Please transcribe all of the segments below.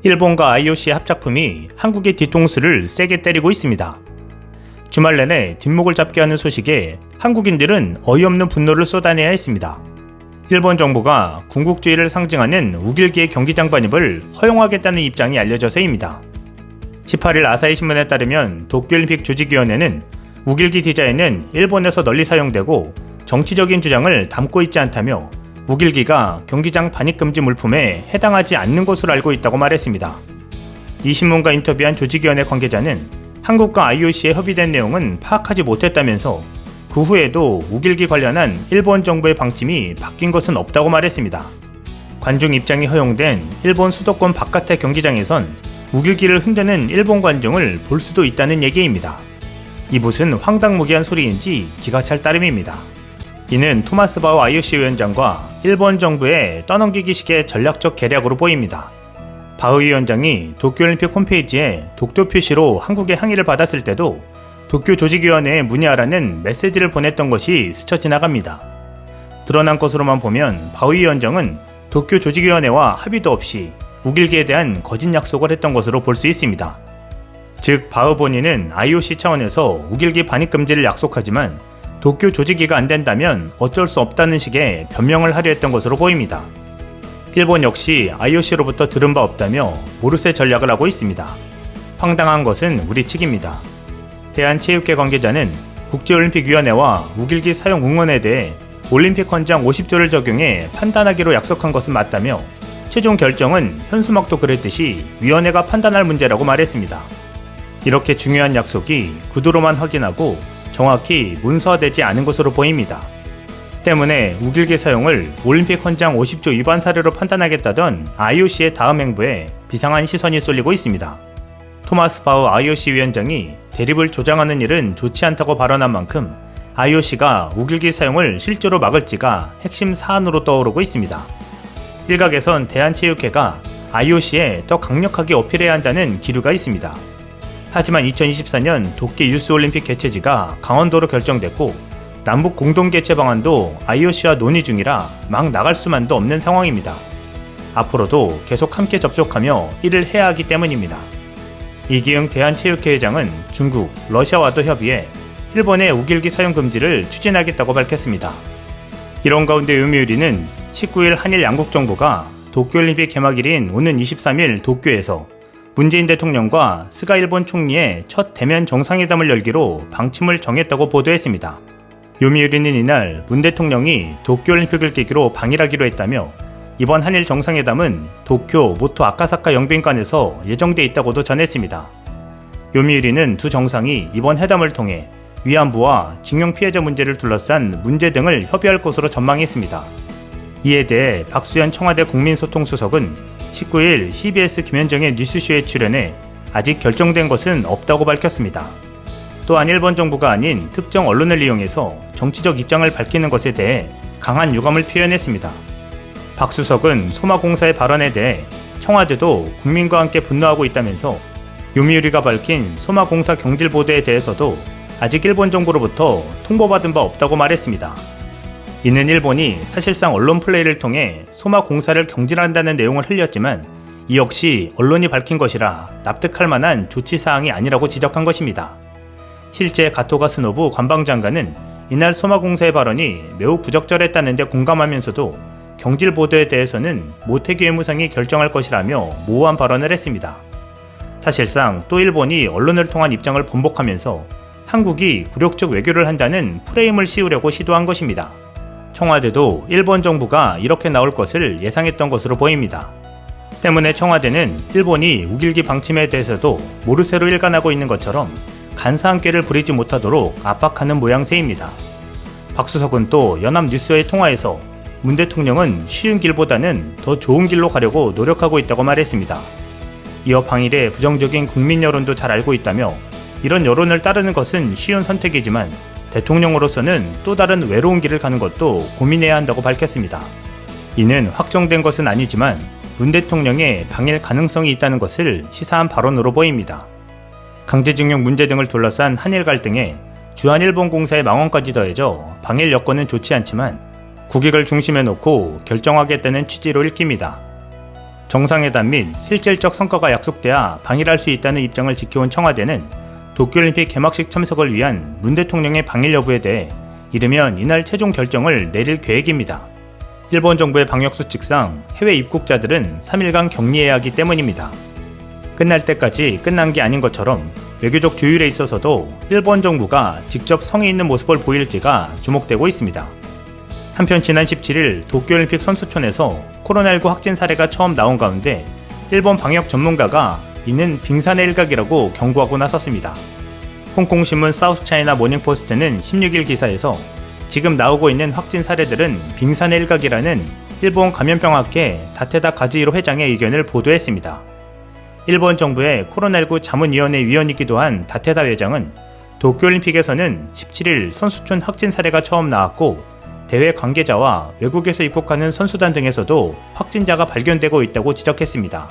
일본과 IOC의 합작품이 한국의 뒤통수를 세게 때리고 있습니다. 주말 내내 뒷목을 잡게 하는 소식에 한국인들은 어이없는 분노를 쏟아내야 했습니다. 일본 정부가 군국주의를 상징하는 우길기의 경기장 반입을 허용하겠다는 입장이 알려져서입니다. 18일 아사히 신문에 따르면 도쿄올림픽 조직위원회는 우길기 디자인은 일본에서 널리 사용되고 정치적인 주장을 담고 있지 않다며 우길기가 경기장 반입금지 물품에 해당하지 않는 것으로 알고 있다고 말했습니다. 이 신문과 인터뷰한 조직위원회 관계자는 한국과 IOC에 협의된 내용은 파악하지 못했다면서 그 후에도 우길기 관련한 일본 정부의 방침이 바뀐 것은 없다고 말했습니다. 관중 입장이 허용된 일본 수도권 바깥의 경기장에선 우길기를 흔드는 일본 관중을 볼 수도 있다는 얘기입니다. 이 무슨 황당무계한 소리인지 기가 찰 따름입니다. 이는 토마스 바우 IOC 위원장과 일본 정부의 떠넘기기식의 전략적 계략으로 보입니다. 바우 위원장이 도쿄올림픽 홈페이지에 독도 표시로 한국의 항의를 받았을 때도 도쿄 조직위원회에 문의하라는 메시지를 보냈던 것이 스쳐 지나갑니다. 드러난 것으로만 보면 바우 위원장은 도쿄 조직위원회와 합의도 없이 우길기에 대한 거짓 약속을 했던 것으로 볼 수 있습니다. 즉 바우 본인은 IOC 차원에서 우길기 반입 금지를 약속하지만 도쿄 조직위가 안 된다면 어쩔 수 없다는 식의 변명을 하려 했던 것으로 보입니다. 일본 역시 IOC로부터 들은 바 없다며 모르쇠 전략을 하고 있습니다. 황당한 것은 우리 측입니다. 대한체육회 관계자는 국제올림픽위원회와 우길기 사용 응원에 대해 올림픽 헌장 50조를 적용해 판단하기로 약속한 것은 맞다며 최종 결정은 현수막도 그랬듯이 위원회가 판단할 문제라고 말했습니다. 이렇게 중요한 약속이 구두로만 확인하고 정확히 문서화되지 않은 것으로 보입니다. 때문에 우길기 사용을 올림픽 헌장 50조 위반 사례로 판단하겠다던 IOC의 다음 행보에 비상한 시선이 쏠리고 있습니다. 토마스 바우 IOC 위원장이 대립을 조장하는 일은 좋지 않다고 발언한 만큼 IOC가 우길기 사용을 실제로 막을지가 핵심 사안으로 떠오르고 있습니다. 일각에선 대한체육회가 IOC에 더 강력하게 어필해야 한다는 기류가 있습니다. 하지만 2024년 도쿄 유스올림픽 개최지가 강원도로 결정됐고 남북 공동 개최 방안도 IOC와 논의 중이라 막 나갈 수만도 없는 상황입니다. 앞으로도 계속 함께 접촉하며 일을 해야 하기 때문입니다. 이기흥 대한체육회 회장은 중국, 러시아와도 협의해 일본의 우길기 사용 금지를 추진하겠다고 밝혔습니다. 이런 가운데 요미우리는 19일 한일 양국 정부가 도쿄올림픽 개막일인 오는 23일 도쿄에서 문재인 대통령과 스가 일본 총리의 첫 대면 정상회담을 열기로 방침을 정했다고 보도했습니다. 요미우리는 이날 문 대통령이 도쿄올림픽을 계기로 방일하기로 했다며 이번 한일 정상회담은 도쿄 모토 아카사카 영빈관에서 예정돼 있다고도 전했습니다. 요미우리는 두 정상이 이번 회담을 통해 위안부와 징용 피해자 문제를 둘러싼 문제 등을 협의할 것으로 전망했습니다. 이에 대해 박수현 청와대 국민소통수석은 19일 CBS 김현정의 뉴스쇼에 출연해 아직 결정된 것은 없다고 밝혔습니다. 또한 일본 정부가 아닌 특정 언론을 이용해서 정치적 입장을 밝히는 것에 대해 강한 유감을 표현했습니다. 박 수석은 소마공사의 발언에 대해 청와대도 국민과 함께 분노하고 있다면서 요미우리가 밝힌 소마공사 경질 보도에 대해서도 아직 일본 정부로부터 통보받은 바 없다고 말했습니다. 이는 일본이 사실상 언론 플레이를 통해 소마공사를 경질한다는 내용을 흘렸지만 이 역시 언론이 밝힌 것이라 납득할 만한 조치사항이 아니라고 지적한 것입니다. 실제 가토가 스노부 관방장관은 이날 소마공사의 발언이 매우 부적절했다는 데 공감하면서도 경질 보도에 대해서는 모태기 외무상이 결정할 것이라며 모호한 발언을 했습니다. 사실상 또 일본이 언론을 통한 입장을 번복하면서 한국이 굴욕적 외교를 한다는 프레임을 씌우려고 시도한 것입니다. 청와대도 일본 정부가 이렇게 나올 것을 예상했던 것으로 보입니다. 때문에 청와대는 일본이 우길기 방침에 대해서도 모르쇠로 일관하고 있는 것처럼 간사한 꾀를 부리지 못하도록 압박하는 모양새입니다. 박 수석은 또 연합뉴스와의 통화에서 문 대통령은 쉬운 길보다는 더 좋은 길로 가려고 노력하고 있다고 말했습니다. 이어 방일의 부정적인 국민 여론도 잘 알고 있다며 이런 여론을 따르는 것은 쉬운 선택이지만 대통령으로서는 또 다른 외로운 길을 가는 것도 고민해야 한다고 밝혔습니다. 이는 확정된 것은 아니지만 문 대통령의 방일 가능성이 있다는 것을 시사한 발언으로 보입니다. 강제징용 문제 등을 둘러싼 한일 갈등에 주한일본공사의 망언까지 더해져 방일 여건은 좋지 않지만 국익을 중심에 놓고 결정하겠다는 취지로 읽힙니다. 정상회담 및 실질적 성과가 약속돼야 방일할 수 있다는 입장을 지켜온 청와대는 도쿄올림픽 개막식 참석을 위한 문 대통령의 방일 여부에 대해 이르면 이날 최종 결정을 내릴 계획입니다. 일본 정부의 방역수칙상 해외 입국자들은 3일간 격리해야 하기 때문입니다. 끝날 때까지 끝난 게 아닌 것처럼 외교적 조율에 있어서도 일본 정부가 직접 성의 있는 모습을 보일지가 주목되고 있습니다. 한편 지난 17일 도쿄올림픽 선수촌에서 코로나19 확진 사례가 처음 나온 가운데 일본 방역 전문가가 이는 빙산의 일각이라고 경고하고 나섰습니다. 홍콩신문 사우스차이나 모닝포스트는 16일 기사에서 지금 나오고 있는 확진 사례들은 빙산의 일각이라는 일본 감염병학회 다테다 가즈히로 회장의 의견을 보도했습니다. 일본 정부의 코로나19 자문위원회 위원이기도 한 다테다 회장은 도쿄올림픽에서는 17일 선수촌 확진 사례가 처음 나왔고 대회 관계자와 외국에서 입국하는 선수단 등에서도 확진자가 발견되고 있다고 지적했습니다.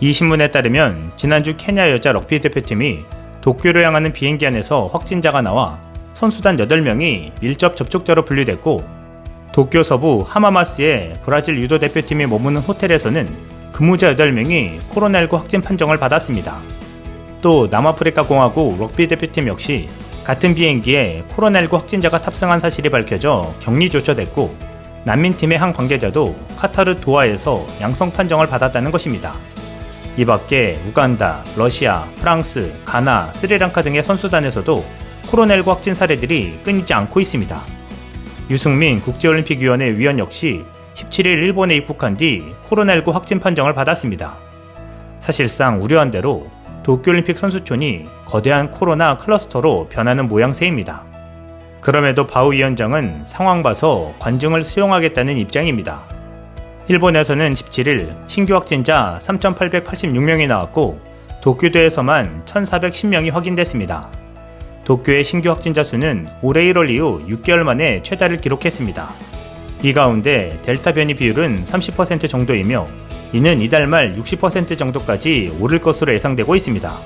이 신문에 따르면 지난주 케냐 여자 럭비 대표팀이 도쿄로 향하는 비행기 안에서 확진자가 나와 선수단 8명이 밀접 접촉자로 분류됐고 도쿄 서부 하마마스의 브라질 유도 대표팀이 머무는 호텔에서는 근무자 8명이 코로나19 확진 판정을 받았습니다. 또 남아프리카 공화국 럭비 대표팀 역시 같은 비행기에 코로나19 확진자가 탑승한 사실이 밝혀져 격리 조처됐고 난민팀의 한 관계자도 카타르 도하에서 양성 판정을 받았다는 것입니다. 이 밖에 우간다, 러시아, 프랑스, 가나, 스리랑카 등의 선수단에서도 코로나19 확진 사례들이 끊이지 않고 있습니다. 유승민 국제올림픽위원회 위원 역시 17일 일본에 입국한 뒤 코로나19 확진 판정을 받았습니다. 사실상 우려한 대로 도쿄올림픽 선수촌이 거대한 코로나 클러스터로 변하는 모양새입니다. 그럼에도 바우 위원장은 상황 봐서 관중을 수용하겠다는 입장입니다. 일본에서는 17일 신규 확진자 3,886명이 나왔고 도쿄도에서만 1,410명이 확인됐습니다. 도쿄의 신규 확진자 수는 올해 1월 이후 6개월 만에 최다를 기록했습니다. 이 가운데 델타 변이 비율은 30% 정도이며 이는 이달 말 60% 정도까지 오를 것으로 예상되고 있습니다.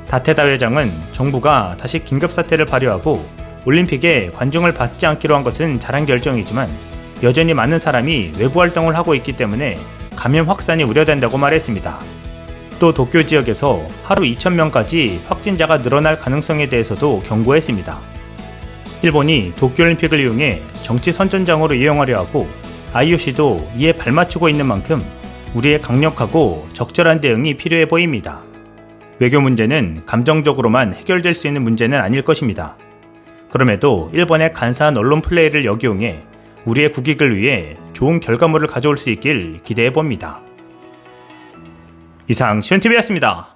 다테다 회장은 정부가 다시 긴급사태를 발효하고 올림픽에 관중을 받지 않기로 한 것은 잘한 결정이지만 여전히 많은 사람이 외부 활동을 하고 있기 때문에 감염 확산이 우려된다고 말했습니다. 또 도쿄 지역에서 하루 2,000명까지 확진자가 늘어날 가능성에 대해서도 경고했습니다. 일본이 도쿄올림픽을 이용해 정치 선전장으로 이용하려 하고 IOC도 이에 발맞추고 있는 만큼 우리의 강력하고 적절한 대응이 필요해 보입니다. 외교 문제는 감정적으로만 해결될 수 있는 문제는 아닐 것입니다. 그럼에도 일본의 간사한 언론 플레이를 역이용해 우리의 국익을 위해 좋은 결과물을 가져올 수 있길 기대해 봅니다. 이상 시온TV였습니다.